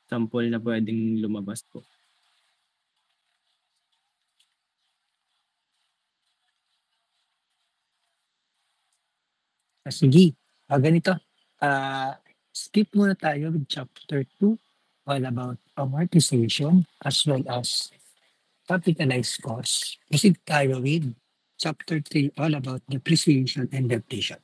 sample na pwedeng lumabas po? Sige, ganito. Skip muna tayo with chapter 2, all about amortization as well as capitalized costs. Proceed tayo with chapter 3, all about depreciation and depletion.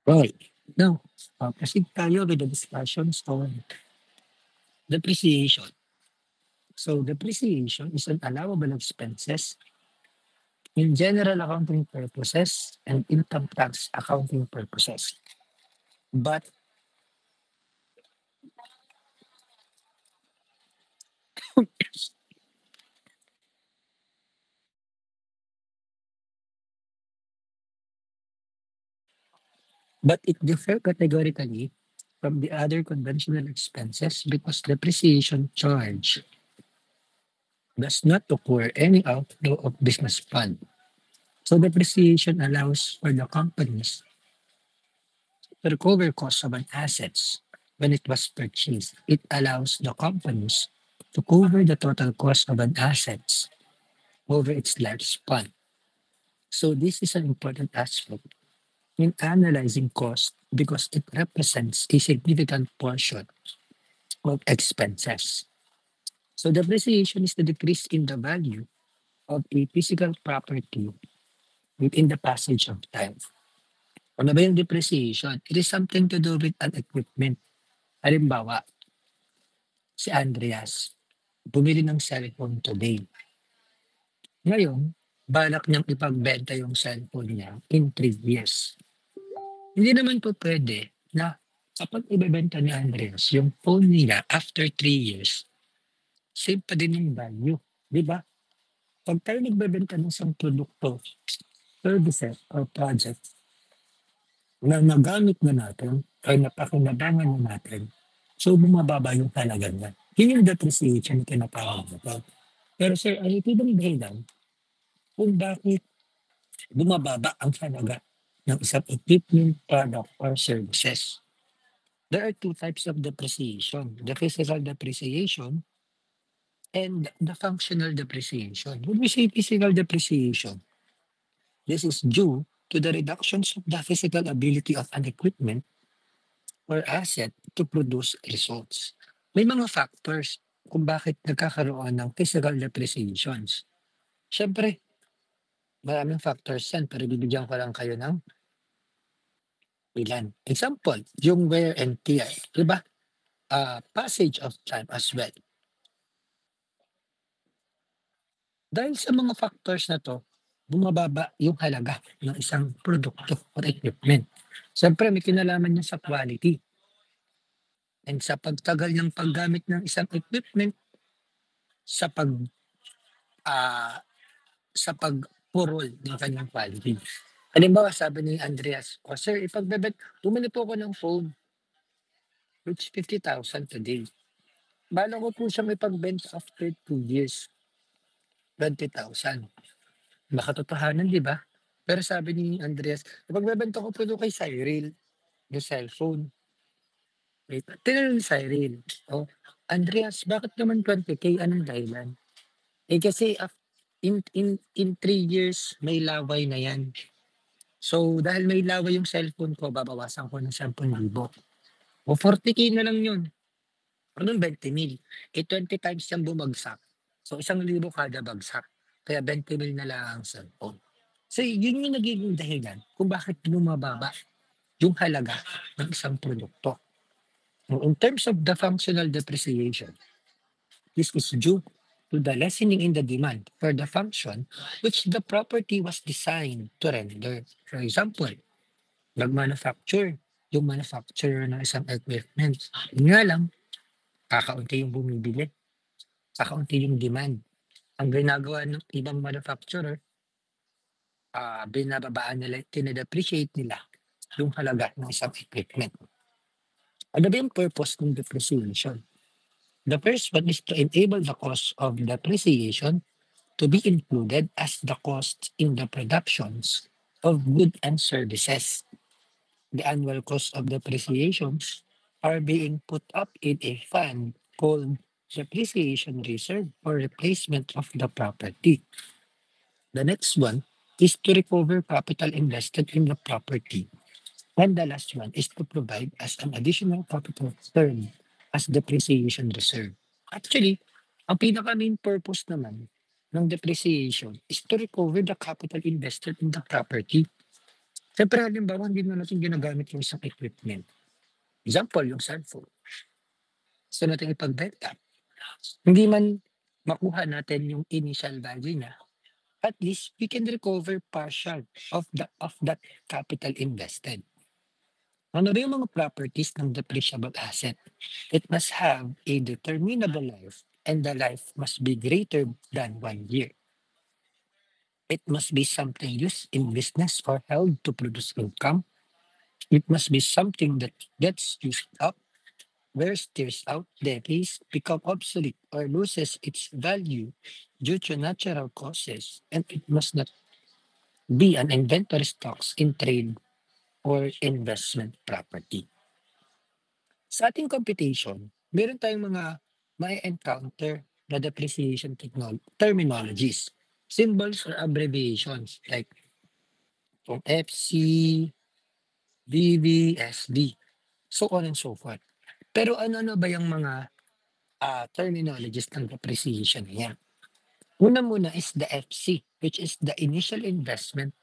Right. Now, proceed tayo with the discussions on depreciation. So, depreciation is an allowable expenses in general accounting purposes and income tax accounting purposes. But but it differs categorically from the other conventional expenses because depreciation charge does not occur any outflow of business fund. So depreciation allows for the companies to recover costs of an assets when it was purchased. It allows the companies to cover the total cost of an assets over its lifespan. So this is an important aspect in analyzing cost because it represents a significant portion of expenses. So depreciation is the decrease in the value of a physical property within the passage of time. Ano ba yung depreciation? It is something to do with an equipment. Halimbawa, si Andreas, bumili ng cellphone today. Ngayon, balak niyang ipagbenta yung cellphone niya in 3 years. Hindi naman po pwede na kapag ibebenta ni Andreas yung phone niya after 3 years, same pa din yung value. Di ba? Pag tayo nagbebenta ng isang produkto, services, or project na nagamit na natin or napakinabangan na natin, so bumababa yung halaga niya. Yun yung depreciation na tinatawag natin. Pero sir, ano ito bang dahilan kung bakit bumababa ang halaga ng isang equipment, product, or services? There are two types of depreciation, the physical depreciation and the functional depreciation. When we say physical depreciation, this is due to the reductions of the physical ability of an equipment or asset to produce results. May mga factors kung bakit nagkakaroon ng physical depreciations. Siyempre, maraming factors yan, pero bibigyan ko lang kayo ng ilan. Example, yung wear and tear. Diba? Passage of time as well. Dahil sa mga factors na 'to, bumababa yung halaga ng isang produkto or equipment. Siyempre may kinalaman yan sa quality and sa pagtagal ng paggamit ng isang equipment sa ah, sa pagpurol ng kanyang quality. Halimbawa sabi ni Andreas, "O sir bumili po ako ng phone which 50,000 today. Balak ko po siyang ipagbenta after 2 years, 20,000." Makatotohanan, 'di ba? Pero sabi ni Andreas, "Ipagbebenta ko po 'to kay Cyril, yung cellphone." Wait, tinanong ni Cyril, "Oh, Andreas, bakit naman 20K, anong dahilan?" Eh, kasi in 3 years may laway na 'yan. So, dahil may laway yung cellphone ko, babawasan ko ng 10,000. O 40K na lang 'yun, anong 20,000? Eh, 20 times 'yan bumagsak. So, 1,000 kada bagsak, kaya 20,000 na lang ang cellphone. So, yun yung nagiging dahilan kung bakit bumababa yung halaga ng isang produkto. Now, in terms of the functional depreciation, this is due to the lessening in the demand for the function which the property was designed to render. For example, nag-manufacture yung manufacturer ng isang equipment. Yun nga lang, kakaunti yung bumibili, kakaunti yung demand. Ang ginagawa ng ibang manufacturer, binababaan nila, tine-depreciate nila yung halaga ng isang equipment. Ano ba yung purpose ng depreciation? The first one is to enable the cost of depreciation to be included as the cost in the productions of goods and services. The annual cost of depreciations are being put up in a fund called depreciation reserve for replacement of the property. The next one is to recover capital invested in the property. And the last one is to provide as an additional capital return as depreciation reserve. Actually, ang pinaka main purpose naman ng depreciation is to recover the capital invested in the property. Siyempre, halimbawa, hindi na natin ginagamit yung isang equipment. Example, yung cellphone. Gusto natin ipagbenta. Hindi man makuha natin yung initial value niya, at least we can recover partial of that capital invested. Ano ba yung mga properties ng depreciable asset? It must have a determinable life and the life must be greater than 1 year. It must be something used in business or held to produce income. It must be something that gets used up, wears, tears out, decays, become obsolete, or loses its value due to natural causes, and it must not be an inventory stocks in trade or investment property. Sa ating computation, meron tayong mga may encounter na depreciation terminologies, symbols or abbreviations like from FC, BV, SD, so on and so forth. Pero ano-ano ba yung mga terminologies ng depreciation na yan? Una muna is the FC, which is the initial investment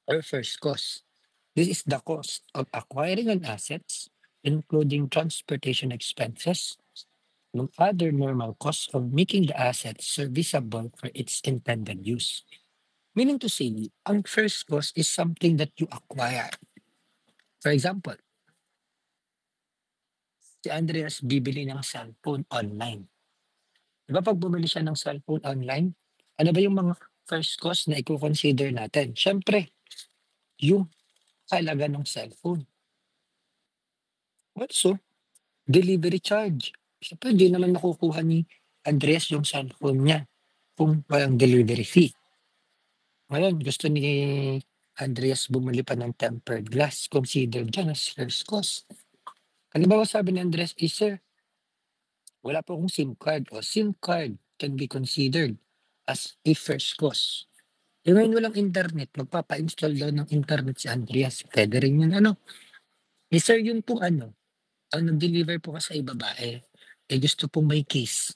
or first cost. This is the cost of acquiring an assets, including transportation expenses, and other normal costs of making the asset serviceable for its intended use. Meaning to say, ang first cost is something that you acquire. For example, si Andreas bibili ng cellphone online. Di ba pag bumili siya ng cellphone online, ano ba yung mga first cost na i-consider natin? Siyempre, yung halaga ng cellphone. Also, delivery charge. Siyempre, di naman nakukuha ni Andreas yung cellphone niya kung walang delivery fee. Ngayon, gusto ni Andreas bumili pa ng tempered glass, considered dyan as first cost. Halimbawa sabi ni Andreas, sir, wala po akong SIM card o SIM card can be considered as a first cost. Eh ngayon walang internet, magpapa-install daw ng internet si Andreas. Pwede rin yun, ano? Sir, yun po ano, ang nag-deliver po kasi ay babae. Eh gusto pong may case.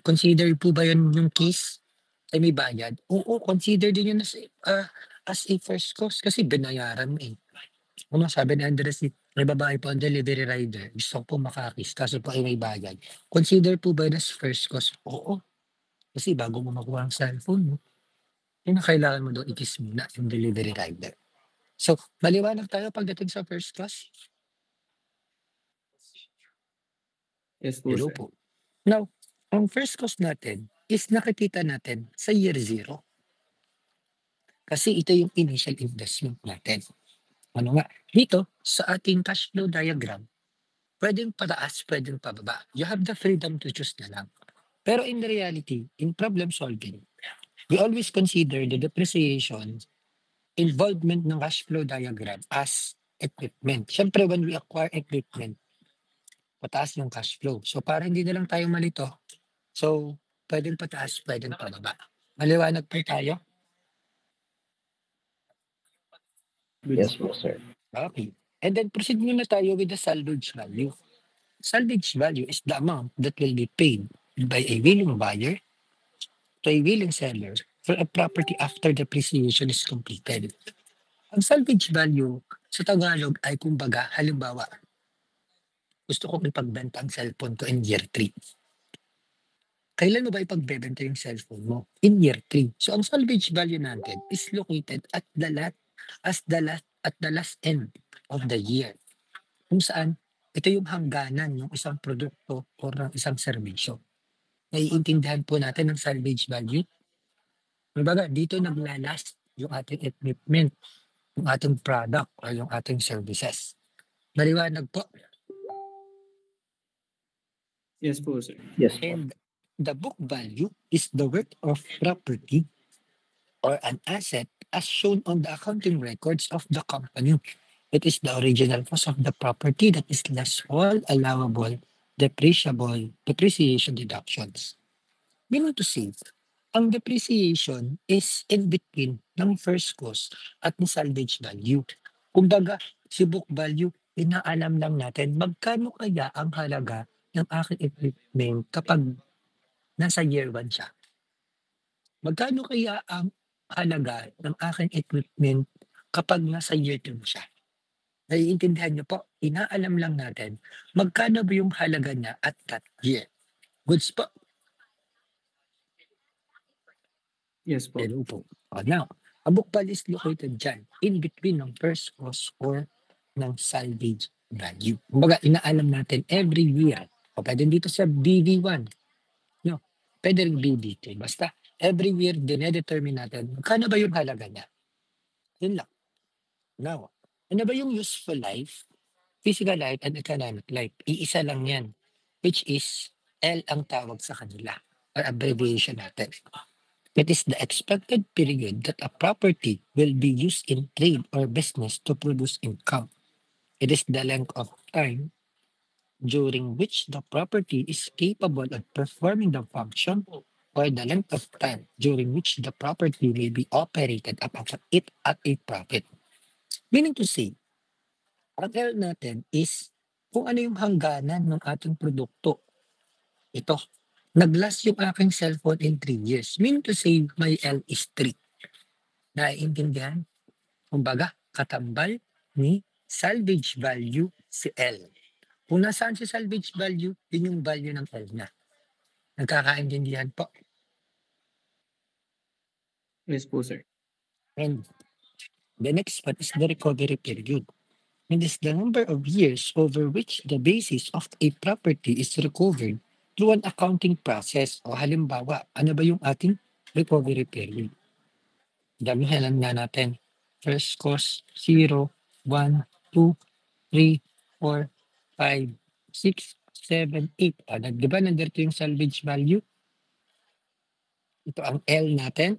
Consider po ba yun yung case? Ay may bayad? Oo, consider din yun as a first cost kasi binayaran mo eh. Ano sabi ni Andres, may babae po ang delivery rider. Gusto ko po makakis kaso po ay may bayad. Consider po ba yun as first cost? Oo. Kasi bago mo makuha ang cellphone mo, yun ang kailangan mo daw ikis muna yung delivery rider. So, maliwanag tayo pagdating sa first cost? Yes po, Hello sir. po. Now, ang first cost natin is nakikita natin sa year zero. Kasi ito yung initial investment natin. Ano nga, dito sa ating cash flow diagram, pwedeng pataas, pwedeng pababa. You have the freedom to choose na lang. Pero in reality, in problem solving, we always consider the depreciation involvement ng cash flow diagram as equipment. Siyempre, when we acquire equipment, pataas yung cash flow. So, para hindi na lang tayo malito, so, pwedeng pataas, pwedeng pababa. Maliwanag po tayo? Goods Yes po. po, sir. Okay. And then proceed muna tayo with the salvage value. Salvage value is the amount that will be paid by a willing buyer to a willing seller for a property after depreciation is completed. Ang salvage value sa Tagalog ay kumbaga, halimbawa, gusto kong ipagbenta ang cellphone ko in year 3. Kailan mo ba ipagbebenta yung cellphone mo? In year 3. So ang salvage value natin is located at the last end of the year. Kung saan ito yung hangganan ng isang produkto o ng isang serbisyo. Naiintindihan po natin ang salvage value. Kumbaga, dito naglalast yung ating equipment, yung ating product o yung ating services. Maliwanag po. Yes po, sir. Yes po. And the book value is the worth of property or an asset as shown on the accounting records of the company. It is the original cost of the property that is less all allowable depreciation deductions. Meaning to say, ang depreciation is in between ng first cost at ni salvage value. Kumbaga, si book value, inaalam lang natin magkano kaya ang halaga ng aking equipment kapag nasa year 1 siya. Magkano kaya ang halaga ng aking equipment kapag nasa year 2 siya. Naiintindihan niyo po, inaalam lang natin magkano ba yung halaga niya at that year. Goods po. Yes po. Hello po. Now, ang book value is located dyan, in between ng first cost or ng salvage value. Kumbaga, inaalam natin every year. O pwede dito sa BV1. No, pwede rin BV2. Basta, every year, dinedetermine natin magkano ba yung halaga niya. Yun lang. Now, ano ba yung useful life, physical life, and economic life? Iisa lang yan, which is L ang tawag sa kanila, or abbreviation natin. It is the expected period that a property will be used in trade or business to produce income. It is the length of time during which the property is capable of performing the function or the length of time during which the property may be operated upon it at a profit. Meaning to say, ang L natin is kung ano yung hangganan ng ating produkto. Ito, nag-last yung aking cellphone in 3 years. Meaning to say, my L is 3. Naiintindihan? Kumbaga, katambal ni salvage value si L. Kung nasaan si salvage value, yun yung value ng L na. Nagkakaintindihan po. Yes po, sir. And the next one is the recovery period. It is the number of years over which the basis of a property is recovered through an accounting process. O halimbawa, ano ba yung ating recovery period? Damihan na natin. First cost, 0, 1, 2, 3, 4, 5, 6, 7, 8. Di ba nandito yung salvage value? Ito ang L natin.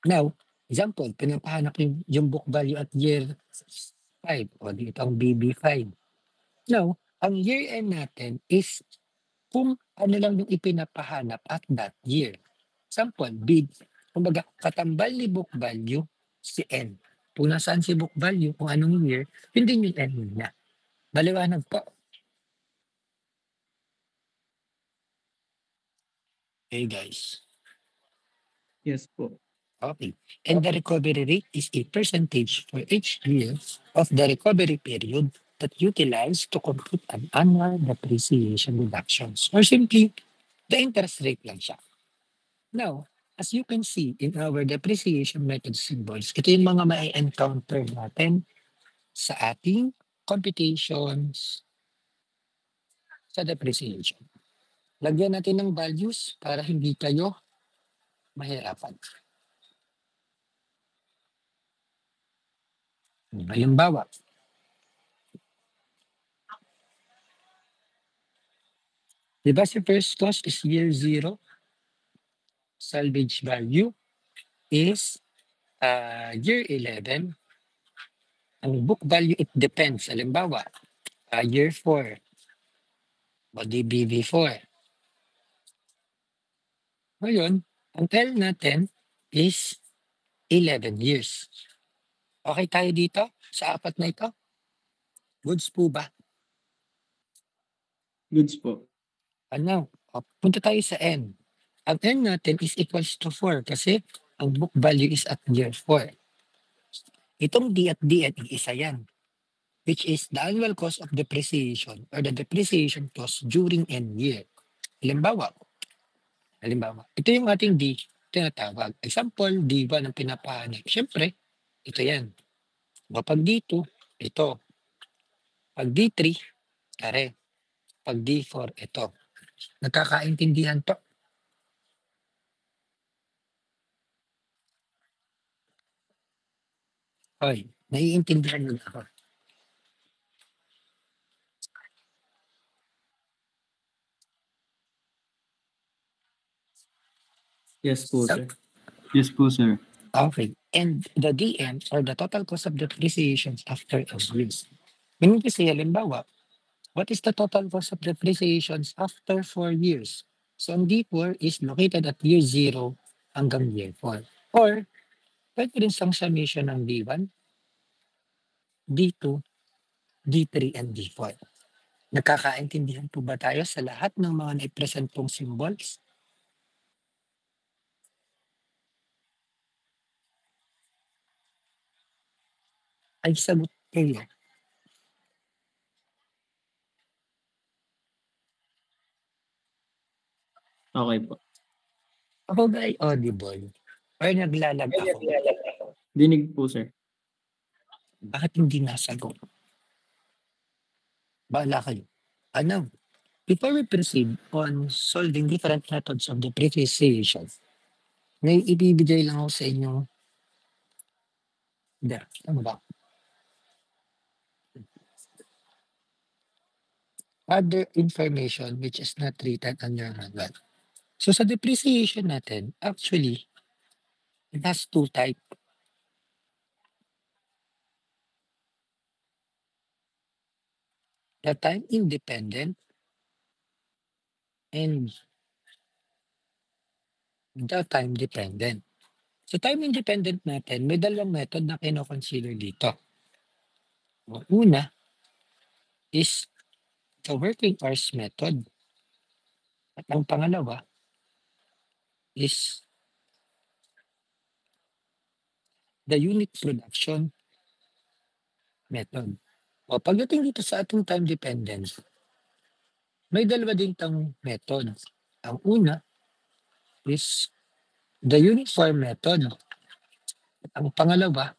Now, example, pinapahanap yung book value at year 5. O dito ang BB5. Now, ang year end natin is kung ano lang yung ipinapahanap at that year. Example, bid. Kumbaga, katambal ni book value si N. Kung nasaan si book value, kung anong year, yun din yung N niya. Maliwanag po. Okay, guys. Yes po. Okay. And the recovery rate is a percentage for each year of the recovery period that utilized to compute an annual depreciation reductions. Or simply, the interest rate lang siya. Now, as you can see in our depreciation method symbols, ito yung mga ma-encounter natin sa ating computations sa depreciation. Lagyan natin ng values para hindi kayo mahirapan. Halimbawa, di ba si first cost is year 0? Salvage value is year 11. Ang book value, it depends. Halimbawa, year 4 o DBV4. Ngayon, ang L natin is 11 years. Okay tayo dito sa apat na ito? Goods po ba? Goods po. Ano? Punta tayo sa N. Ang N natin is equals to 4 kasi ang book value is at year 4. Itong D at D at isa yan, which is the annual cost of depreciation or the depreciation cost during N year. Halimbawa, ito yung ating D, tinatawag. Example, D1 ang pinapahanap. Siyempre, ito yan. Pag D2, ito. Pag D3, kare. Pag D4, ito. Nagkakaintindihan pa. Hoy, Naiintindihan niyo na ako. Yes po, So, sir. Yes po, sir. okay. And the DM or the total cost of depreciation after years. Meaning kasi, halimbawa, what is the total cost of depreciation after 4 years? So, ang D4 is located at year 0 hanggang year 4. Or, pwede rin siyang summation ng D1, D2, D3, and D4. Nagkakaintindihan po ba tayo sa lahat ng mga na-present pong symbols? Ay sagot kayo. Okay po. Ako ba ay audible? Or naglalag ako? Dinig po, sir. Bakit hindi nasagot? Bahala kayo. Ano? Before we proceed on solving different methods of depreciation, may ibibigay lang ako sa inyo. Hindi, ano ba? Other information which is not written on your manual. So sa depreciation natin, actually, it has two types. The time independent and the time dependent. So time independent natin, may dalawang method na kino-consider dito. Ang una is the working hours method. At ang pangalawa is the unit production method. O pagdating dito sa ating time dependence, may dalawa din tang method. Ang una is the uniform method. At ang pangalawa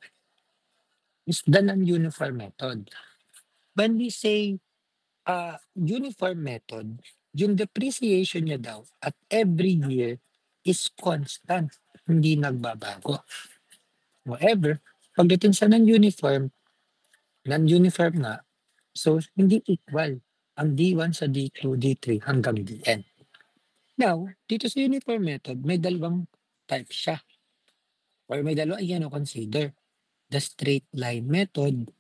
is the non-uniform method. When we say uniform method, yung depreciation niya daw at every year is constant, hindi nagbabago. However, pagdating sa non-uniform nga, so hindi equal ang D1 sa D2, D3 hanggang DN. Now, dito sa uniform method, may dalawang type siya. Or may dalawa yan consider. The straight line method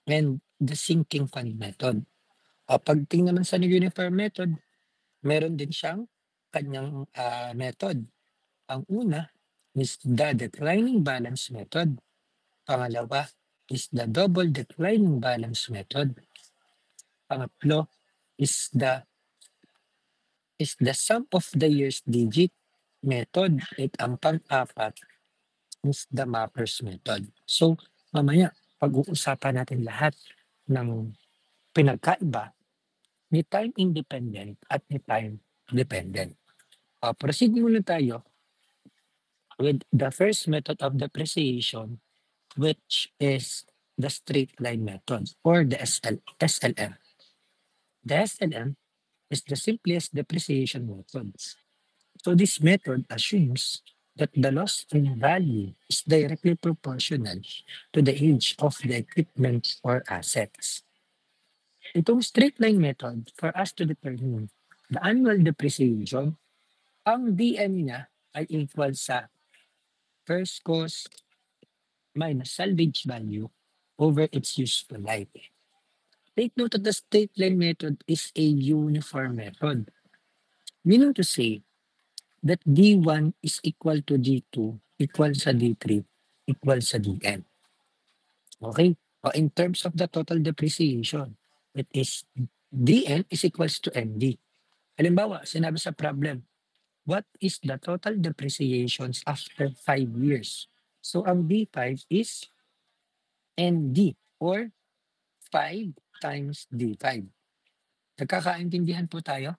and the sinking fund method. O pagting naman sa uniform method, meron din siyang kanyang method. Ang una is the declining balance method. Pangalawa is the double declining balance method. Pangatlo is the sum of the year's digit method. At ang pang-apat is the mappers method. So, mamaya, pag-uusapan natin lahat ng pinagkaiba ni time independent at ni time dependent. Proceed muna tayo with the first method of depreciation, which is the straight line method or the SLM. The SLM is the simplest depreciation method. So this method assumes that the loss in value is directly proportional to the age of the equipment or assets. Itong straight line method, for us to determine the annual depreciation, ang DM niya ay equal sa first cost minus salvage value over its useful life. Take note that the straight line method is a uniform method, meaning to say that D1 is equal to D2 equal sa D3 equal sa DN. Okay? In terms of the total depreciation, it is DN is equals to ND. Halimbawa, sinabi sa problem, what is the total depreciations after 5 years? So, ang D5 is ND or 5 times D5. Nagkakaintindihan po tayo?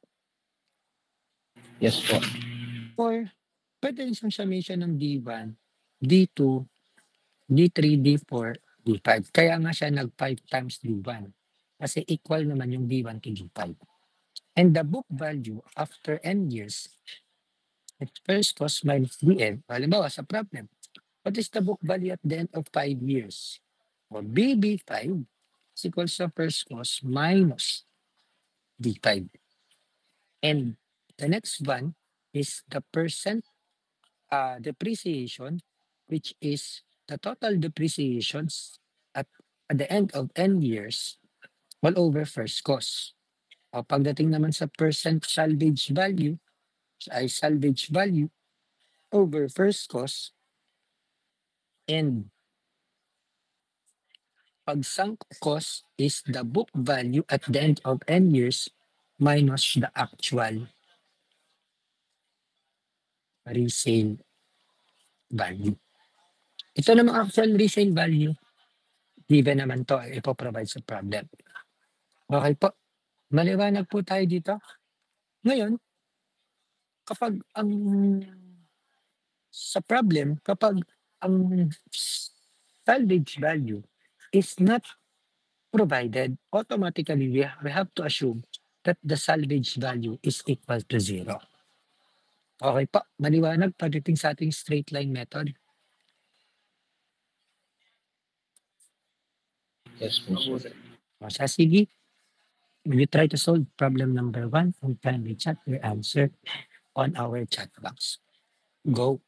Yes po. Or pwede rin siyang summation ng D1, D2, D3, D4, D5. Kaya nga siya nag 5 times D1. Kasi equal naman yung D1 to D5. And the book value after N years, it first cost minus DN. Halimbawa sa problem, what is the book value at the end of 5 years? O BB5 is equals to first cost minus D5. And the next one is the percent depreciation, which is the total depreciations at the end of n years all over first cost. O pagdating naman sa percent salvage value, ay salvage value over first cost, and pag sunk cost is the book value at the end of n years minus the actual resale value. Ito namang actual resale value, given naman to, ipoprovide sa problem. Okay po, maliwanag po tayo dito. Ngayon, kapag ang sa problem, kapag ang salvage value is not provided, automatically we have to assume that the salvage value is equal to 0. Okay po, maliwanag pagdating sa ating straight line method. Yes po, sir. O siya, sige. Will you try to solve problem number 1 and kindly chat your answer on our chat box. Go.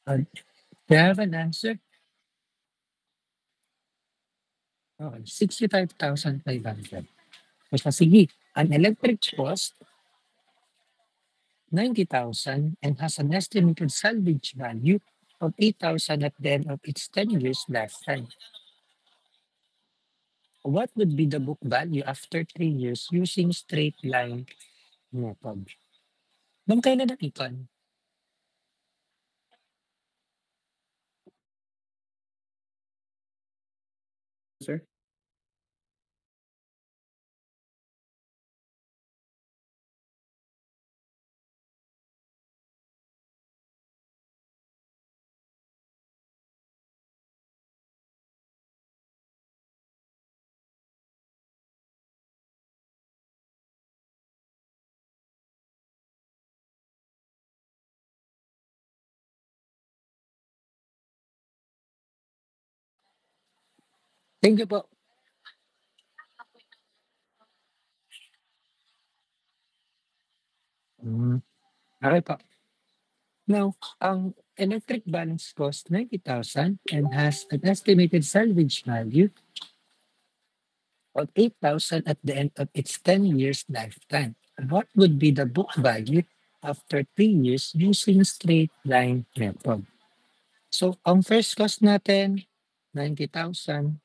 Do you have an answer? Okay, 65,500. O siya, sige. An electric cost 90,000 and has an estimated salvage value of 8,000 at the end of its 10 years lifetime. What would be the book value after 3 years using straight line method? Nung kailan natikon? Sir? Thank you po. Okay po. Now, ang electric balance cost 90,000 and has an estimated salvage value of 8,000 at the end of its 10 years lifetime. What would be the book value after 3 years using straight line method? So, ang first cost natin, 90,000.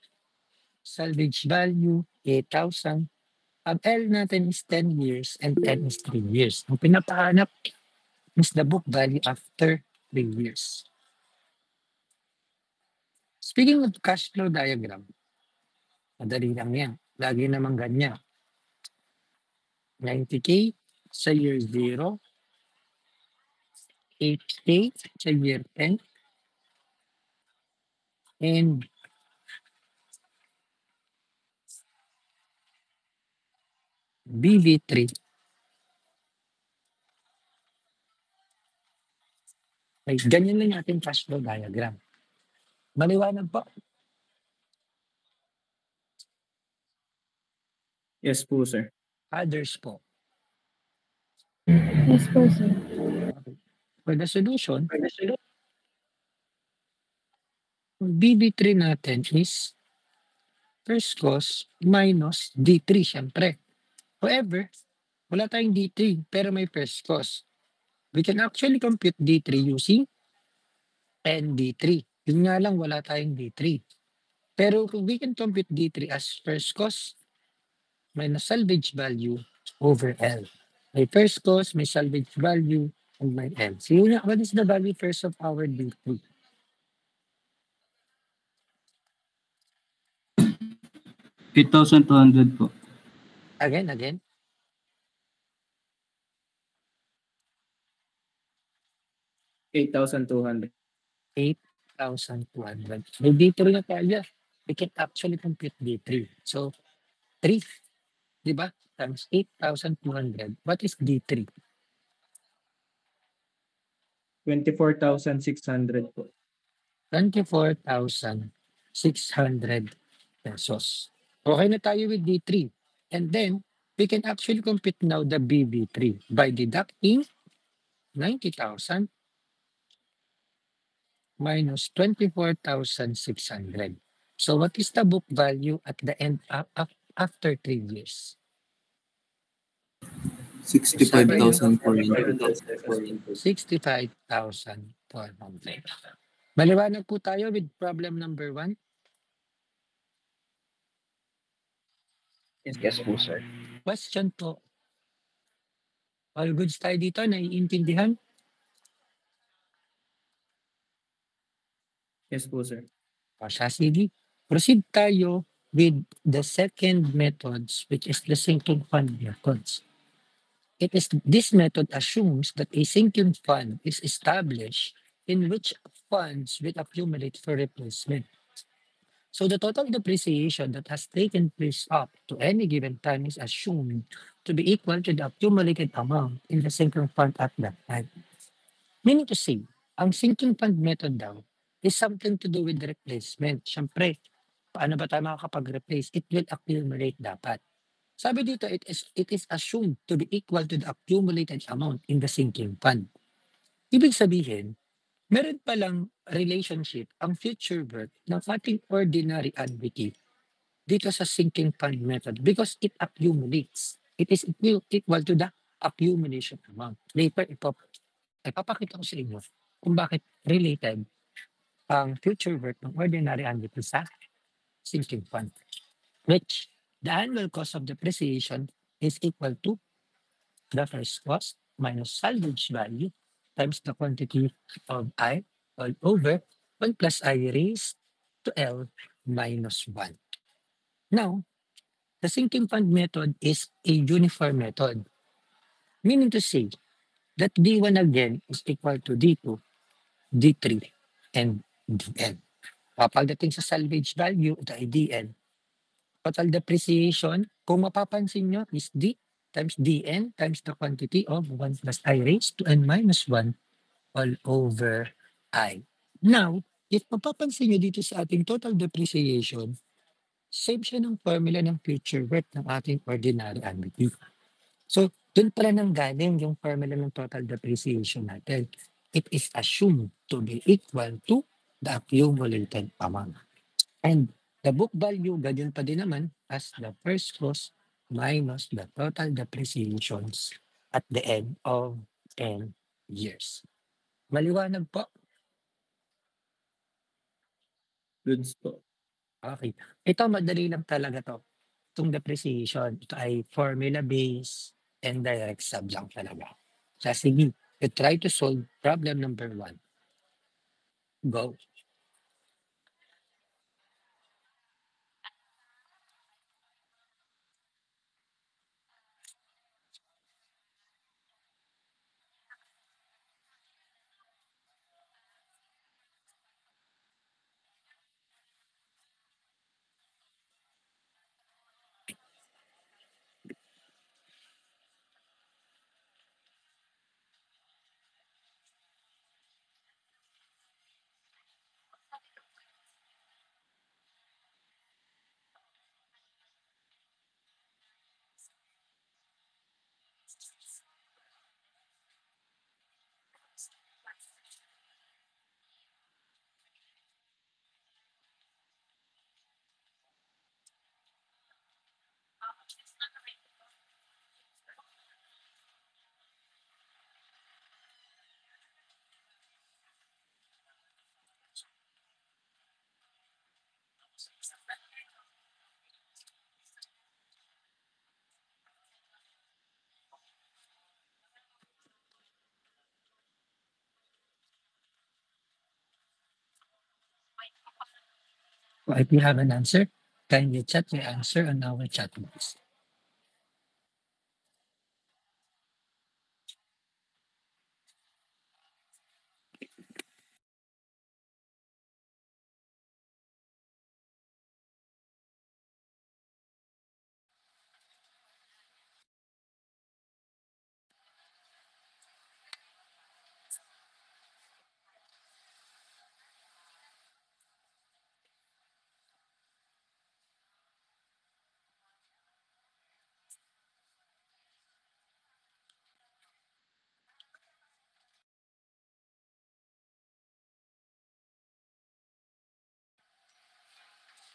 Salvage value, 8,000. Ang L natin is 10 years and 10 is 3 years. Ang pinapahanap is the book value after 3 years. Speaking of cash flow diagram, madali lang yan. Lagi naman ganyan. 90K sa year 0, 8K sa year 10, and BV3. Ay, ganyan lang yung ating cash flow diagram. Maliwanag po. Yes po, sir. Others po. Yes po, sir. For the solution, BB3 natin is first cost minus D3, syempre. However, wala tayong D3, pero may first cost. We can actually compute D3 using ND3. Yun nga lang, wala tayong D3. Pero kung we can compute D3 as first cost minus salvage value over L. May first cost, may salvage value, and may L. So yun nga, what is the value first of our D3? 8,200 po. Again. 8,200. 8,200. May D3 na tayo. We can actually compute D3. So, 3, di ba? Times 8,200. What is D3? 24,600 po. 24,600 pesos. Okay na tayo with D3. And then, we can actually compute now the BB3 by deducting 90,000 minus 24,600. So what is the book value at the end after 3 years? 65,400. 65,400. Maliwanag po tayo with problem number 1. Yes po, sir. Question po. All goods tayo dito, naiintindihan? Yes po, sir. O siya, sige. Proceed tayo with the second methods, which is the sinking fund methods. This method assumes that a sinking fund is established in which funds will accumulate for replacement. So the total depreciation that has taken place up to any given time is assumed to be equal to the accumulated amount in the sinking fund at that time. Meaning to say, ang sinking fund method daw is something to do with replacement. Siyempre, paano ba tayo makakapag-replace? It will accumulate dapat. Sabi dito, it is assumed to be equal to the accumulated amount in the sinking fund. Ibig sabihin, meron palang relationship ang future worth ng ating ordinary annuity dito sa sinking fund method because it accumulates. It is equal to the accumulation amount. Later, ipapakita ko sa inyo kung bakit related ang future worth ng ordinary annuity sa sinking fund. Which the annual cost of depreciation is equal to the first cost minus salvage value times the quantity of I all over 1 plus I raised to L minus 1. Now, the sinking fund method is a uniform method, meaning to say that D1 again is equal to D2, D3, and DN. Pagdating sa salvage value, the DN. Total depreciation, kung mapapansin nyo, is D times DN times the quantity of 1 plus I raised to N minus 1 all over I. Now, if mapapansin nyo dito sa ating total depreciation, same siya ng formula ng future worth ng ating ordinary annuity. So, dun pala nang galing yung formula ng total depreciation natin. it is assumed to be equal to the accumulated amount. And the book value, ganyan pa din naman as the first cost minus the total depreciations at the end of 10 years. Maliwanag po. Goods po. Okay. Ito madali lang talaga to. Itong depreciation, ito ay formula based and direct sub lang talaga. So sige, you try to solve problem number 1. Go. So if you have an answer, kindly chat your answer on our chat box.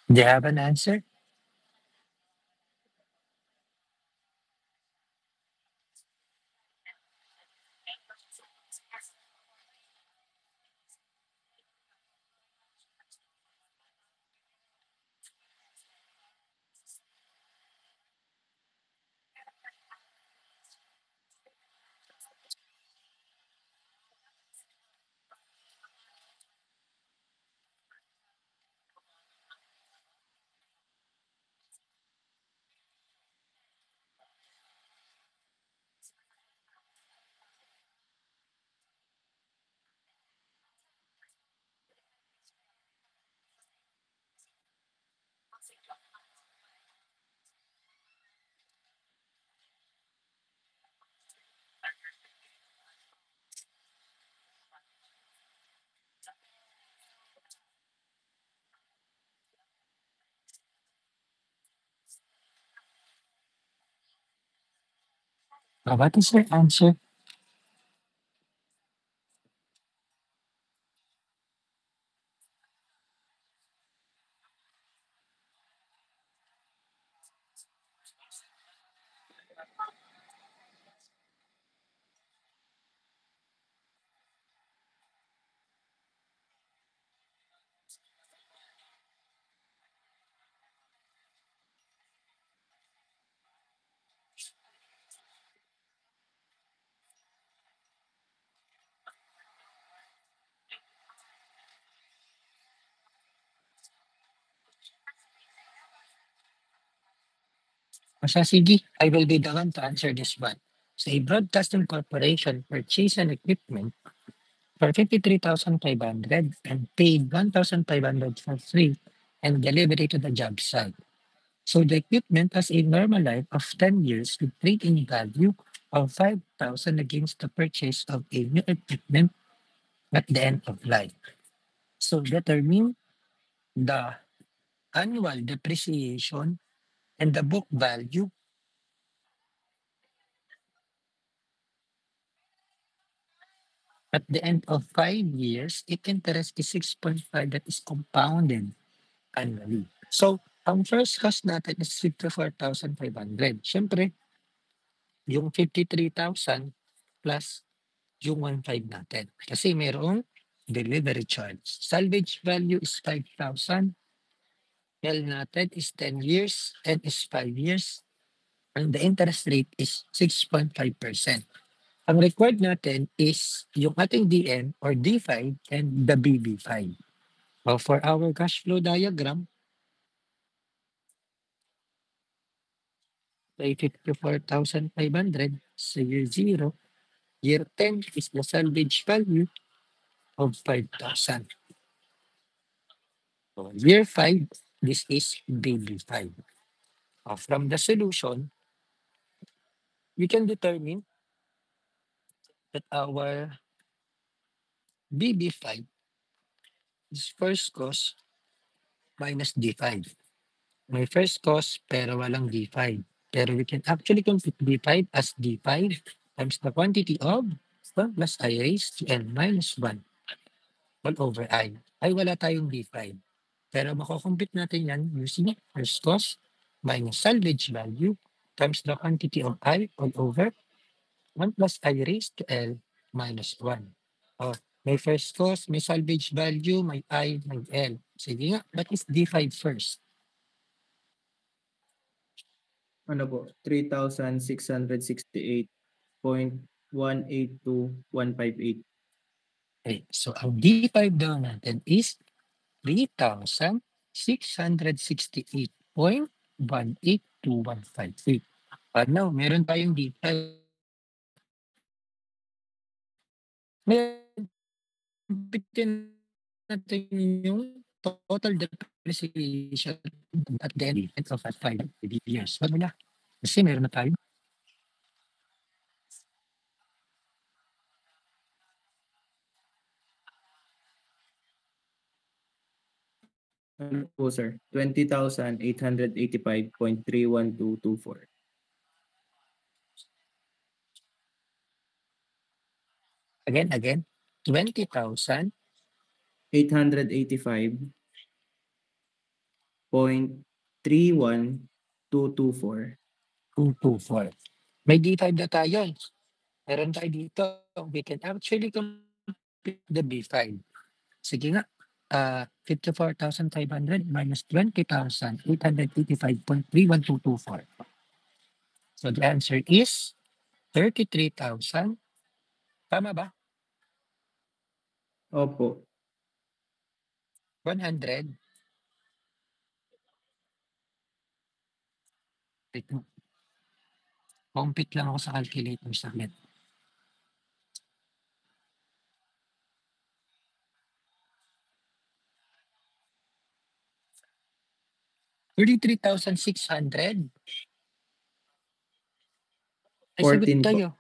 Do you have an answer? What is your answer? Sige, I will be the one to answer this one. So a broadcasting corporation purchased an equipment for 53,500 and paid 1,500 for free and delivered it to the job site. So the equipment has a normal life of 10 years with trade-in value of 5,000 against the purchase of a new equipment at the end of life. So determine the annual depreciation and the book value. At the end of 5 years, if interest is 6.5 that is compounded annually. So, ang first cost natin is 54,500. Siyempre, yung 53,000 plus yung 1.5 natin. Kasi mayroong delivery charge. Salvage value is 5,000. L natin is 10 years and is 5 years. And the interest rate is 6.5%. Ang required natin is yung ating DN or D5 and the BB5. So for our cash flow diagram, say 54,500 sa year 0. Year 10 is the salvage value of 5,000. So year 5, this is BB5. From the solution, we can determine that our BB5 is first cost minus D5. May first cost pero walang D5. Pero we can actually compute D5 as D5 times the quantity of 1 plus I raised to N minus 1 all over I. Ay wala tayong D5. Pero makukompute natin yan using first cost minus salvage value times the quantity of I all over 1 plus I raised to L minus 1. Oh, may first cost, may salvage value, may I, may L. Sige nga, what is D5 first? Ano po? 3,668.182158. Okay, so ang D5 daw natin is 3,668.182158. Now, meron tayong D5. Ngayon, bitin natin yung total depreciation at the end of 5 years. Wag mo na. Kasi meron na tayo. Ano po, sir? 20,885.31224. Again, 20,000. 885.31224. 224. May D5 na tayo. Meron tayo dito. We can actually complete the B5. Sige nga. 54,500 minus 20,885.31224. So the answer is 33,000. Tama ba? Opo. 100. Wait mo. Compute lang ako sa calculator saglit. $33,600. Ay, sagot 14 po. tayo.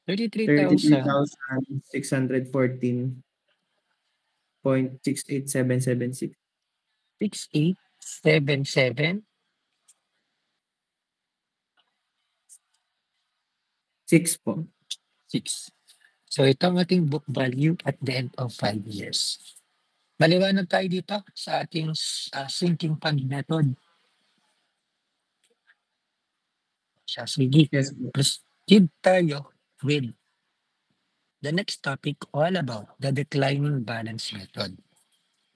33,000. 33,614.68776. 6877. 6 po. 6. So ito ang ating book value at the end of 5 years. Maliwanag tayo dito sa ating sinking fund method. Sige, Yes po. proceed tayo with the next topic all about the declining balance method.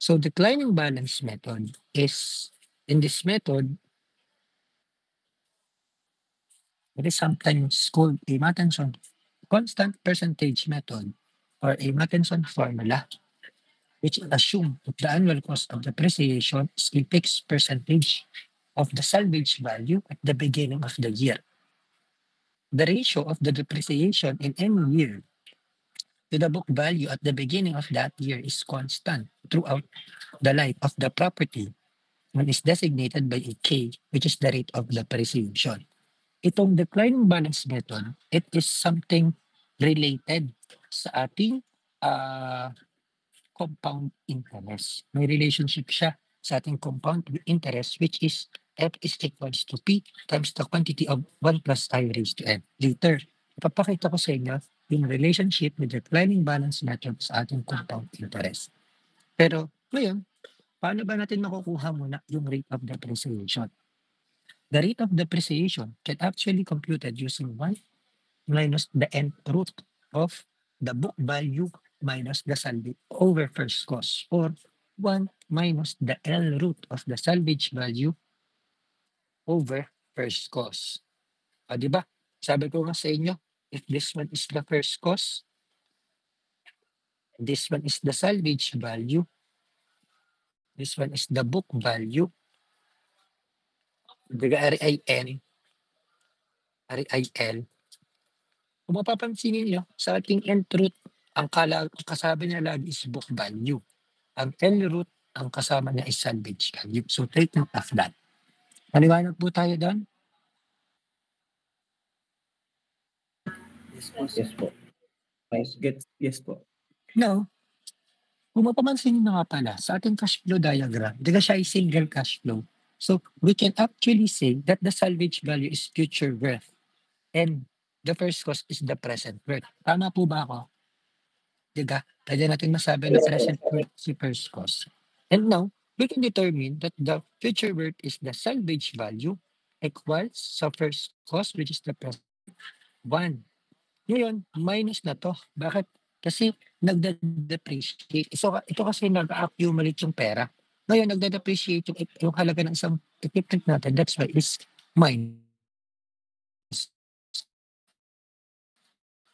So declining balance method is, in this method, it is sometimes called a Matheson constant percentage method or a Matheson formula, which assume that the annual cost of depreciation is a fixed percentage of the salvage value at the beginning of the year. The ratio of the depreciation in any year to the book value at the beginning of that year is constant throughout the life of the property and is designated by a K, which is the rate of depreciation. Itong declining balance method, it is something related sa ating compound interest. May relationship siya sa ating compound interest, which is F is equals to P times the quantity of 1 plus I raised to N. Later, ipapakita ko sa inyo yung relationship with declining balance method sa ating compound interest. Pero ngayon, paano ba natin makukuha muna yung rate of depreciation? The rate of depreciation can actually computed using 1 minus the nth root of the book value minus the salvage over first cost, or 1 minus the L root of the salvage value over first cost. O, di ba? Sabi ko nga sa inyo, if this one is the first cost, this one is the salvage value, this one is the book value, RIN, RIL. Kung mapapansin niyo sa ating nth root, ang kasama niya lagi is book value. Ang L root, ang kasama niya is salvage value. So take note of that. Maliwanag po tayo doon? Yes po, sir. Yes po. Yes po. Now, kung mapapansin niyo nga pala, sa ating cash flow diagram, di ba siya ay single cash flow? So we can actually say that the salvage value is future worth and the first cost is the present worth. Tama po ba ako? Di ba? Pwede natin masabi na present worth si first cost. And now, we can determine that the future worth is the salvage value equals sa first cost, which is the present 1. Ngayon, minus na to. Bakit? Kasi nagda-depreciate. So, ito kasi nag-accumulate yung pera. Ngayon, nagda-depreciate yung halaga ng isang equipment natin. That's why it's minus.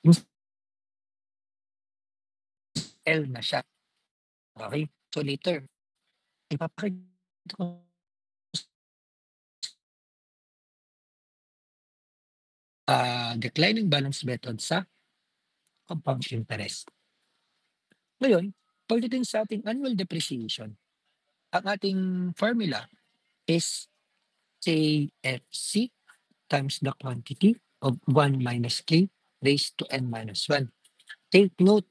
Yung L na siya. Okay? So, later, ipapakita ko declining balance method sa compound interest. Ngayon, pagdating sa ating annual depreciation, ang ating formula is KFC times the quantity of 1 minus K raised to N minus 1. Take note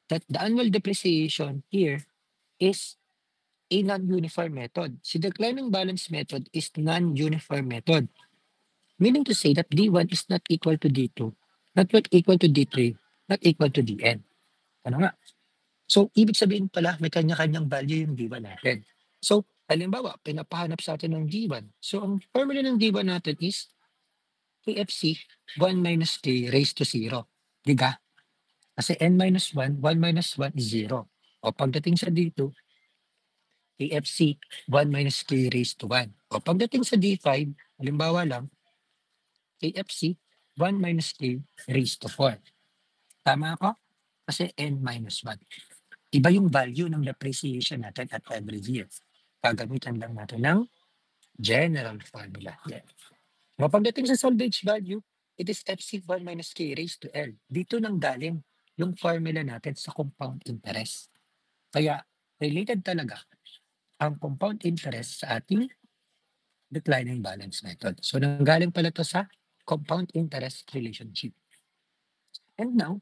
that the annual depreciation here is a non-uniform method. Si declining balance method is non-uniform method. Meaning to say that D1 is not equal to D2, not equal to D3, not equal to Dn. Ano nga? So, ibig sabihin pala, may kanya-kanyang value yung D1 natin. So, halimbawa, pinapahanap sa atin ng D1. So, ang formula ng D1 natin is KFC 1 minus K raised to 0. Diba? Kasi N minus 1, 1 minus 1 is 0. O pagdating sa D2, KFC 1 minus K raised to 1. O pagdating sa D5, halimbawa lang, KFC 1 minus K raised to 4. Tama ako? Kasi N minus 1. Iba yung value ng depreciation natin at every year. Gagamitan lang natin ng general formula. Yeah. Pagdating sa salvage value, it is FC1 minus K raised to L. Dito nang galing yung formula natin sa compound interest. Kaya related talaga ang compound interest sa ating declining balance method. So nanggaling pala to sa compound interest relationship. And now,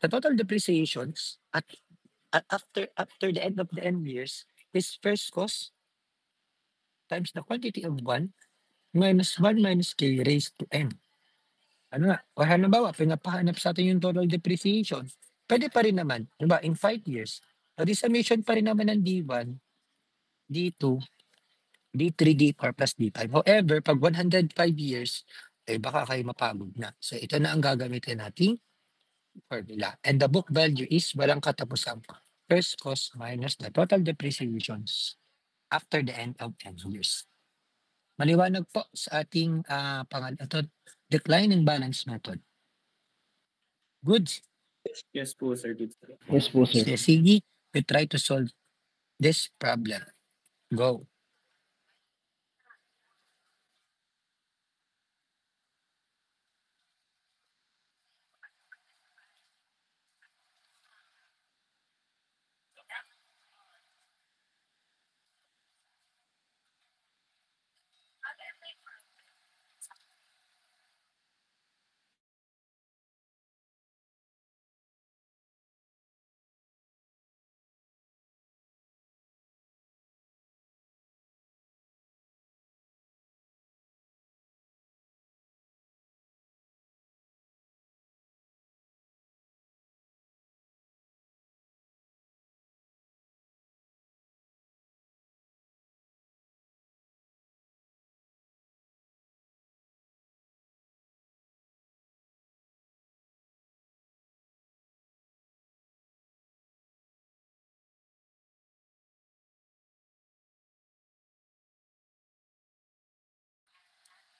the total depreciations after the end of the n years is first cost times the quantity of 1 minus 1 minus K raised to N. Ano nga, o halimbawa, pinapahanap sa atin yung total depreciation. Pwede pa rin naman, diba, in 5 years, the summation pa rin naman ng D1, D2, D3, D4 plus D5. However, pag 105 years, eh baka kayo mapagod na. So ito na ang gagamitin nating formula. And the book value is walang katapusan. First cost minus the total depreciations after the end of 10 years. Maliwanag po sa ating declining balance method. Good. Yes po, sir. Good. Yes po, sir. Sige, we try to solve this problem. Go.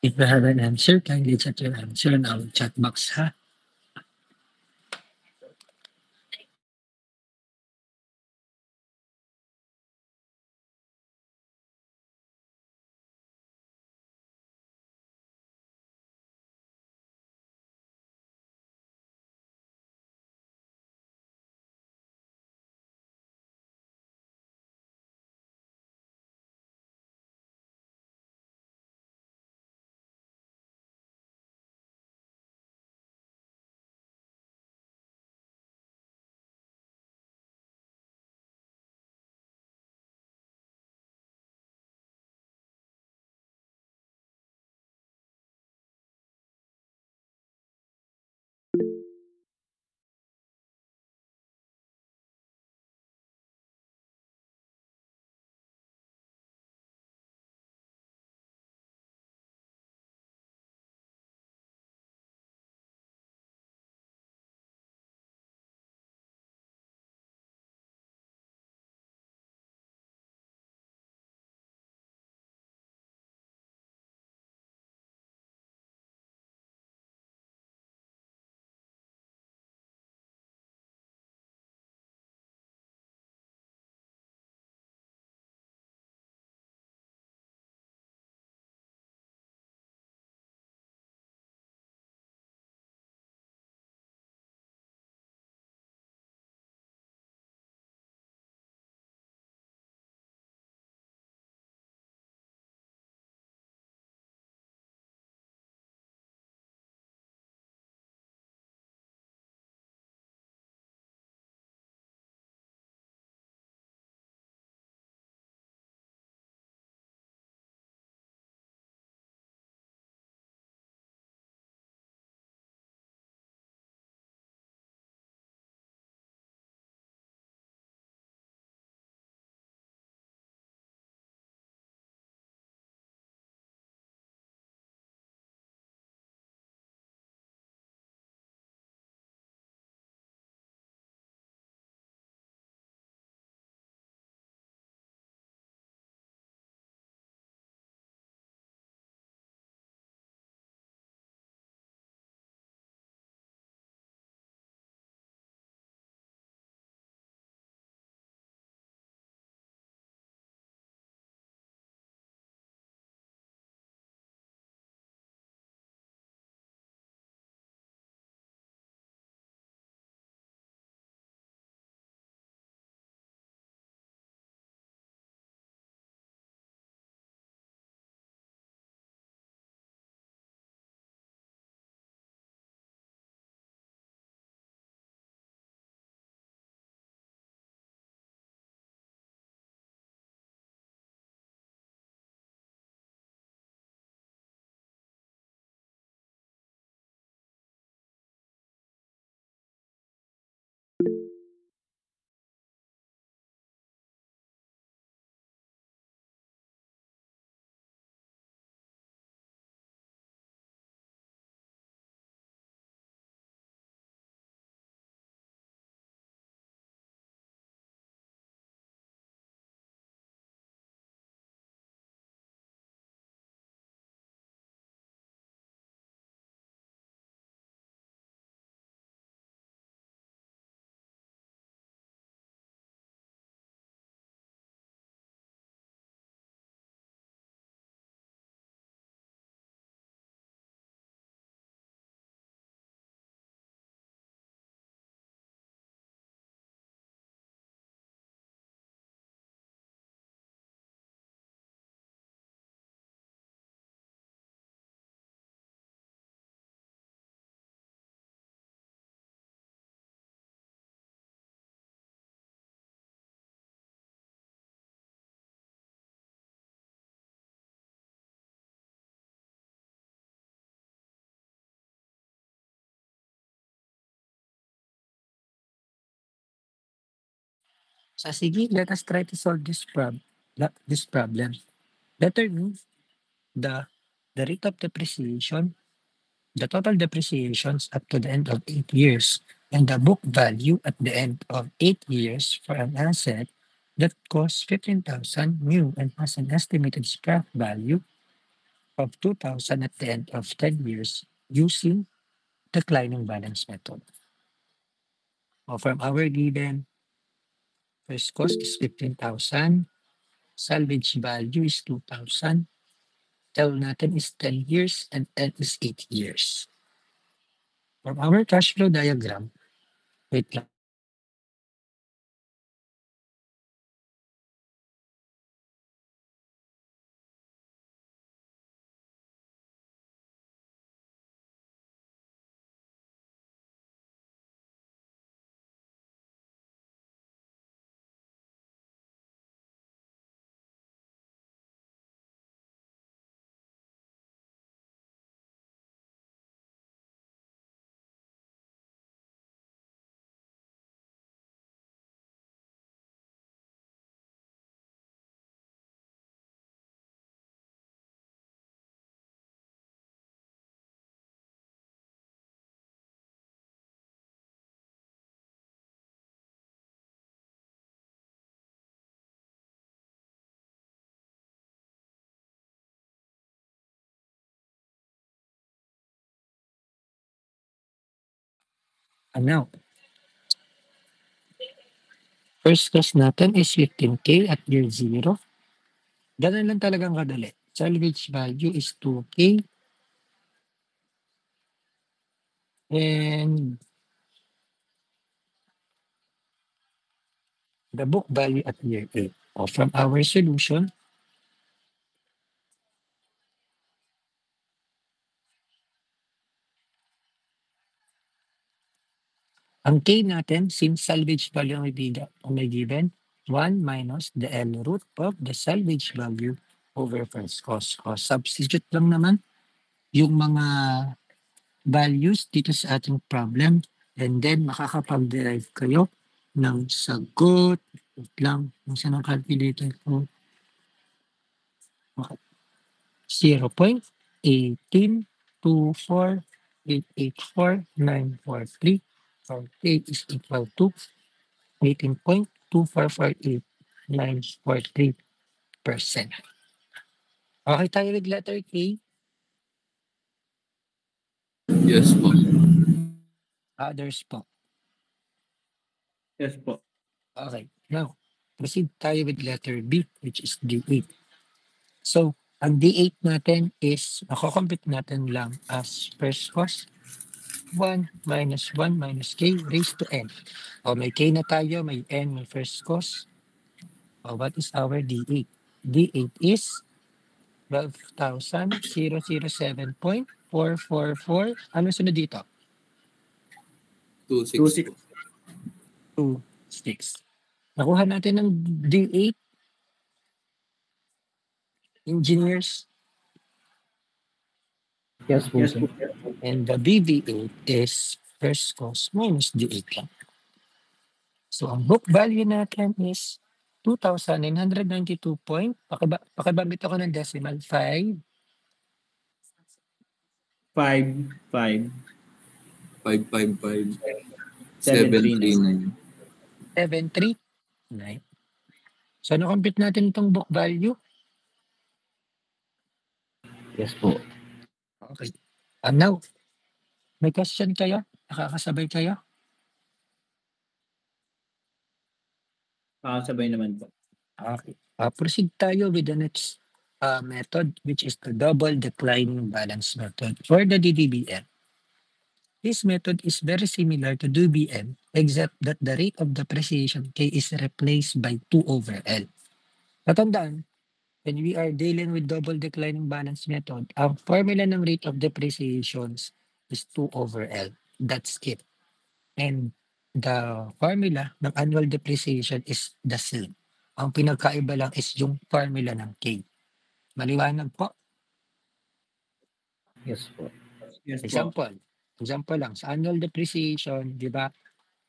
If you have an answer, kindly chat your answer in our chat box, ha? So sige, let us try to solve this problem. Determine the the rate of depreciation, the total depreciations up to the end of 8 years, and the book value at the end of 8 years for an asset that costs 15,000 new and has an estimated scrap value of 2,000 at the end of 10 years using declining balance method. From our given, first cost is 15,000, salvage value is 2,000, L natin is 10 years, and N is 8 years. From our cash flow diagram, wait lang. And now, first cost natin is 15K at year 0. Ganun lang talagang kadali. Salvage value is 2K. And the book value at year 8. From our solution, ang K natin, since salvage value ang may given, 1 minus the L root of the salvage value over first cost. Substitute lang naman yung mga values dito sa ating problem, and then makakapag-derive kayo ng sagot. Wait lang, kung saan ang calculator ko. 0.1824884,943. So K is equal to 18.2448943%. Okay tayo with letter K? Yes po. Others po. Yes po. Okay, now, proceed tayo with letter B, which is D8. So, ang D8 natin is, makocompute natin lang as first cost, 1 minus 1 minus K raised to N. May K na tayo, may N, may first cost. What is our D8? D8 is 12,007.444. Ano sunod dito? 2.6 po. 2.6. Nakuha natin ng D8. Engineers. Yes po. Yes po. And the BB8 is first cost minus D8 lang. So, ang book value natin is 2,992 point. Pakibambit ako ng decimal. 5. 5. 555. 739. 739. So, na-compute natin itong book value. Yes po. Okay. And now, may question kayo? Nakakasabay kayo? Sabay naman po. Okay. Proceed tayo with the next method, which is the double declining balance method for the DDBM. This method is very similar to DBM, except that the rate of depreciation K is replaced by 2 over L. Natandaan, when we are dealing with double declining balance method, ang formula ng rate of depreciation is 2 over L. That's it. And the formula ng annual depreciation is the same. Ang pinagkaiba lang is yung formula ng K. Maliwanag po? Yes po. Yes po. Example lang, sa annual depreciation, di ba,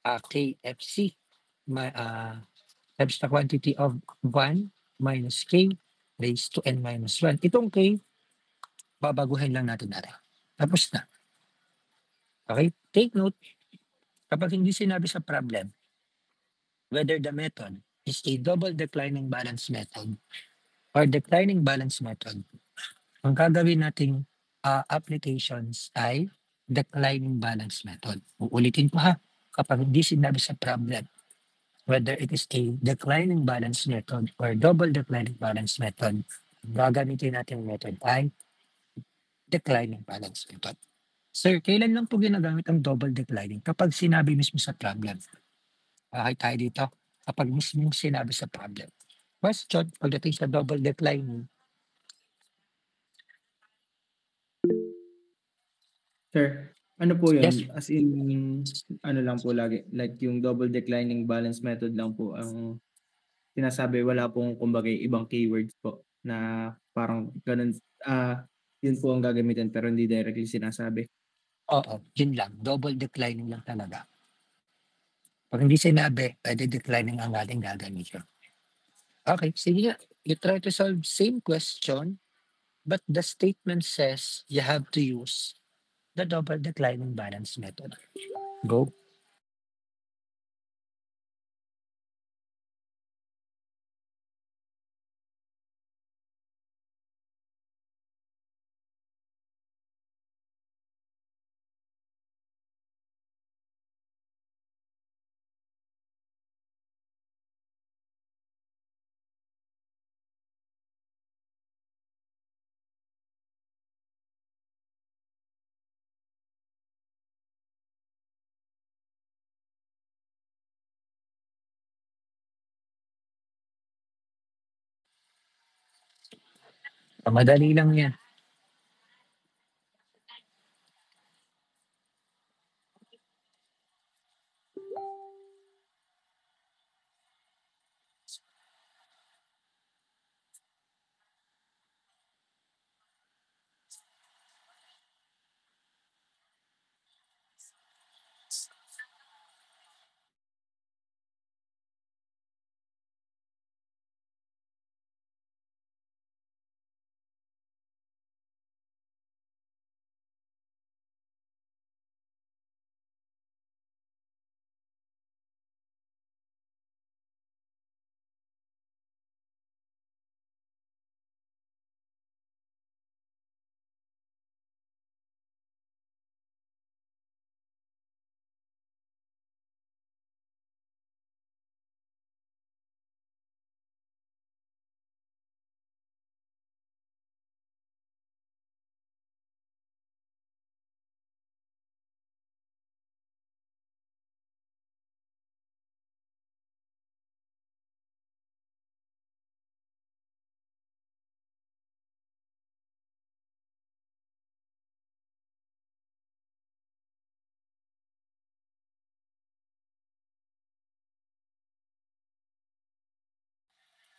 KFC, times the quantity of 1 minus K raised to N minus 1. Itong K, babaguhin lang natin natin. Tapos na. Okay? Take note, kapag hindi sinabi sa problem, whether the method is a double declining balance method or declining balance method, ang gagawin nating applications ay declining balance method. Uulitin ko ha, kapag hindi sinabi sa problem, whether it is a declining balance method or double declining balance method, gagamitin natin method ay declining balance method. Sir, kailan lang po ginagamit ang double declining? Kapag sinabi mismo sa problem. Okay tayo dito. Kapag mismo sinabi sa problem. Question, pagdating sa double declining, Sir, ano po yes, yun? As in, ano lang po lagi, like yung double declining balance method lang po ang sinasabi, wala pong kumbaga ibang keywords po na parang ganun, yun po ang gagamitin pero hindi directly sinasabi. oo, yun lang. Double declining lang talaga. Pag hindi sinabi, pwede declining ang ating gagamitin. Okay, sige nga. You try to solve same question, but the statement says you have to use the double declining balance method. Go. Madali lang yan.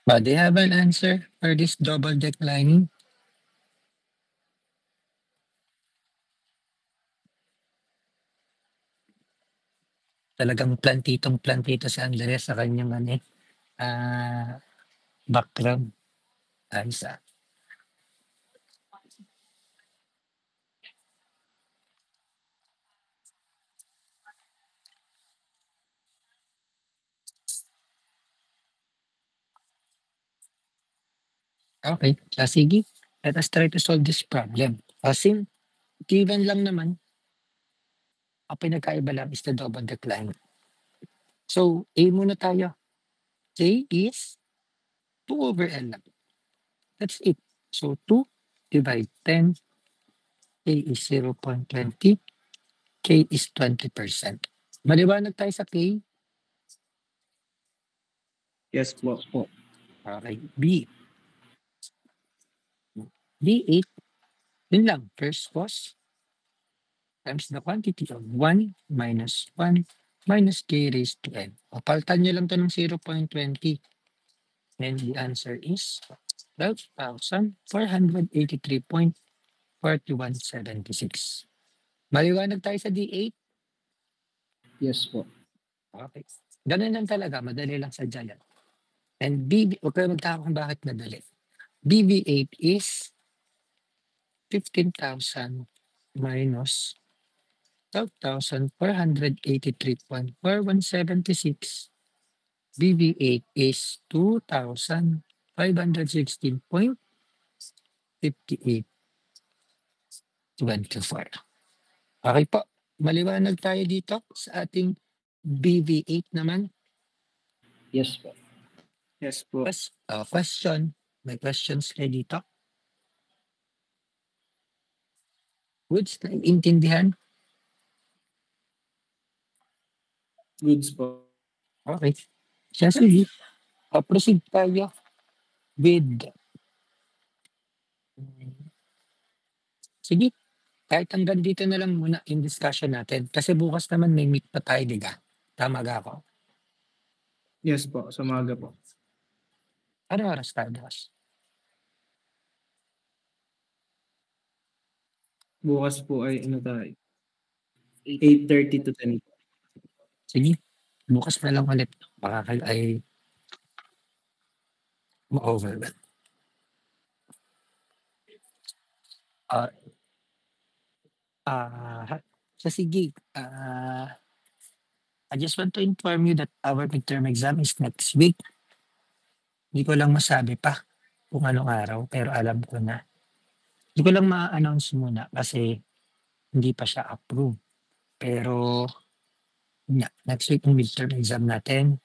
But do you have an answer for this double declining? Talagang plantito si Andres sa kanyang background. Ayos ah. Okay, sige. Let us try to solve this problem. Since given lang naman, ang pinagkaiba lang is the double decline. So, A muna tayo. J is 2 over L lang. That's it. So, 2 divide 10. K is 0.20. K is 20%. Maliwanag tayo sa K. Yes po. Okay. B. D8. Yun lang. First was times the quantity of 1 minus 1 minus K raised to N. O, palitan nyo lang to ng 0.20. And the answer is 12,483.4176. Maliwanag tayo sa D8. Yes po. Okay. Ganun lang talaga. Madali lang sa yan. And BB, huwag kayo magtaka kung bakit madali. BB8 is 15,000 minus 12,483.4176. BB8 is 2,516.58. 24. Okay po. Maliwanag tayo dito sa ating BV8 naman. Yes po. Yes po. Question. May questions kayo dito? Goods na intindihan? Goods po. Okay. Sige. Proceed tayo with sige. Kahit hanggang dito na lang muna yung discussion natin. Kasi bukas naman may meet pa tayo, di ba? Tama ga ako? Yes po, sa umaga po. Ano oras tayo bukas? Bukas po ay ano tayo? 8:30 to 10. Sige. Bukas na lang ulit. Baka kayo ay ma-overwhelm. Sige. I just want to inform you that our midterm exam is next week. Hindi ko lang masabi pa kung anong araw, pero alam ko na. Hindi ko lang ma-announce muna kasi hindi pa siya approved. Pero next week yung midterm exam natin.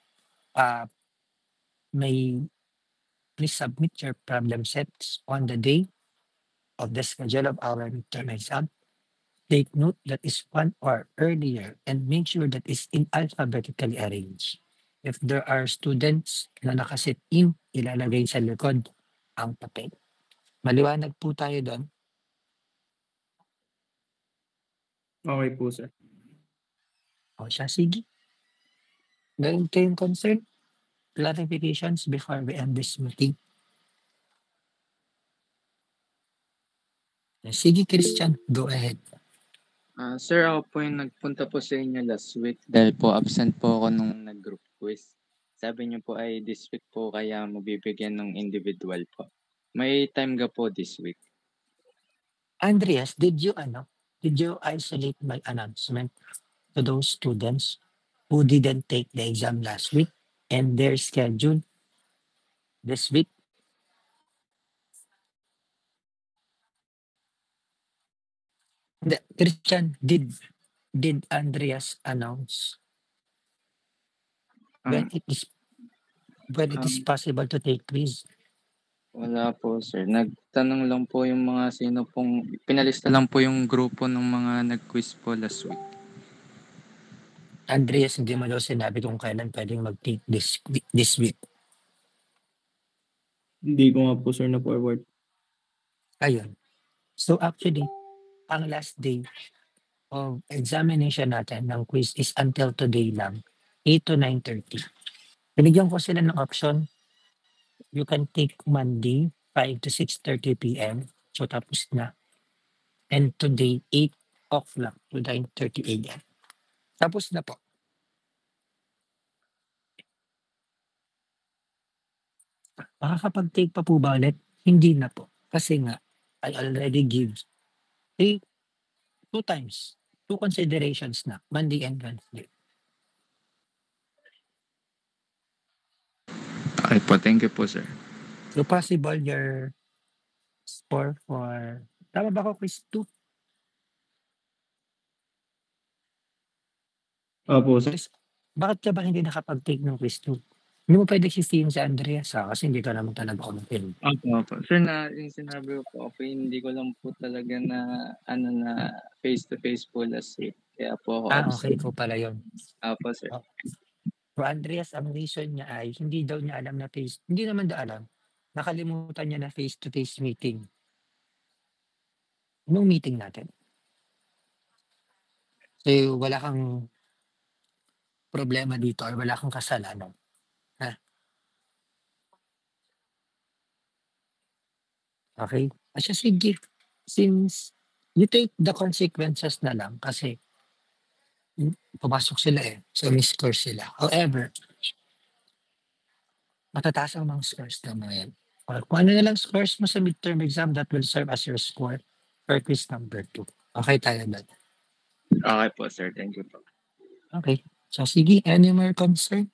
Please submit your problem sets on the day of the schedule of our midterm exam. Take note that is 1 hour earlier and make sure that is in alphabetically arranged. If there are students na nakasit in, ilalagay sa likod ang papel. Maliwanag po tayo doon. Okay po, sir. O siya, sige. Meron kayong concern? Clarifications before we end this meeting? Sige, Christian, go ahead. Sir, ako po yung nagpunta po sa inyo last week dahil po absent po ako nung nag-group quiz. Sabi niyo po ay this week po kaya mabibigyan ng individual po. May time ka po this week. Andreas, did you isolate my announcement to those students who didn't take the exam last week and their schedule this week? Christian, did Andreas announce when it is possible to take quiz? Wala po, sir. Nagtanong lang po yung mga sino pong, pinalista lang po yung grupo ng mga nag-quiz po last week. Andreas, hindi mo daw sinabi kung kailan pwedeng mag-take this week. Hindi ko nga po, sir, na-forward. Ayun. So actually, ang last day of examination natin ng quiz is until today lang, 8 to 9:30. Binigyan ko sila ng option. You can take Monday, 5 to 6:30 p.m. So tapos na. And today, 8 o'clock to 9:30 a.m. Tapos na po. Makakapag-take pa po ba ulit? Hindi na po. Kasi nga, I already give 2 times, 2 considerations na, Monday and Wednesday. Okay po, thank you po, sir. So possible your score for, tama ba ako, quiz 2? Opo, sir. Bakit ka ba hindi nakapag-take ng quiz 2? Hindi mo pwede sisihin si Andreas kasi hindi ka naman talaga kumapil. Opo. Sir, yung sinabi ko po, okay, hindi ko lang po talaga na face-to-face po last week. Kaya po ako Okay, ikaw pala yun. Opo, sir. So Andreas, ang reason niya ay hindi daw niya alam na hindi naman daw alam. Nakalimutan niya na face-to-face meeting. Anong meeting natin? So wala kang problema dito or wala kang kasalanan. Okay? Asya, sige. Since you take the consequences na lang kasi pumasok sila so may-score sila. However, matataas ang mga scores na mga yan. Or kung ano na lang scores mo sa midterm exam, that will serve as your score for quiz number 2. Okay tayo doon. Okay po, sir. Thank you po. Okay. So sige, any more concern?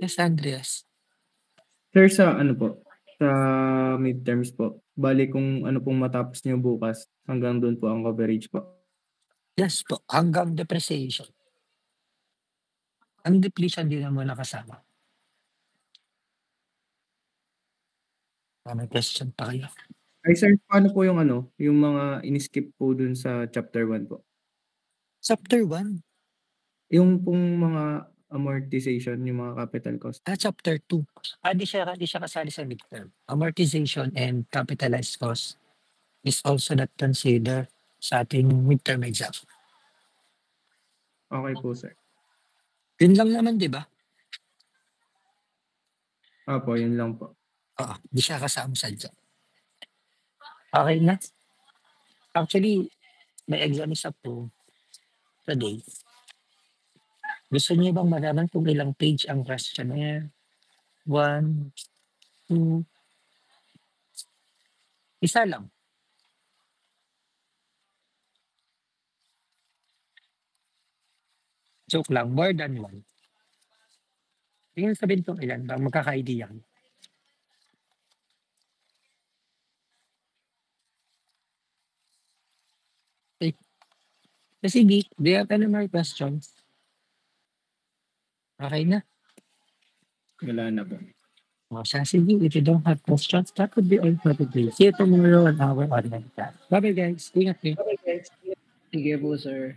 Yes, Andreas. Sir, sa ano po? Sa midterms po. Bale kung ano pong matapos niyo bukas, hanggang do'n po ang coverage po? Yes po, hanggang depreciation. Ang depletion di naman nakasama. May question pa kayo? Ay sir, paano po yung ano, yung mga in-skip po dun sa chapter 1 po? Chapter 1, Yung pong mga amortization, yung mga capital cost. chapter 2. Di siya kasali sa midterm. Amortization and capitalized cost is also not considered sa ating midterm exam. Okay po sir. Yun lang naman, di ba? Opo, yun lang po. Oo, di siya kasama sa exam. Okay na. Actually, may exam isa po today. Gusto niyo bang malaman kung ilang page ang questionnaire? 1, 2, isa lang. Joke lang, more than one. Tingnan sabihin kung ilan ba, magkaka-idea kayo. Okay. Kasi Vic, do you have any more questions? Okay na. Wala na po. Sige, if you don't have questions, that would be all for today. See you tomorrow on our online class. Bye-bye guys. Ingat kayo. Sige po, sir.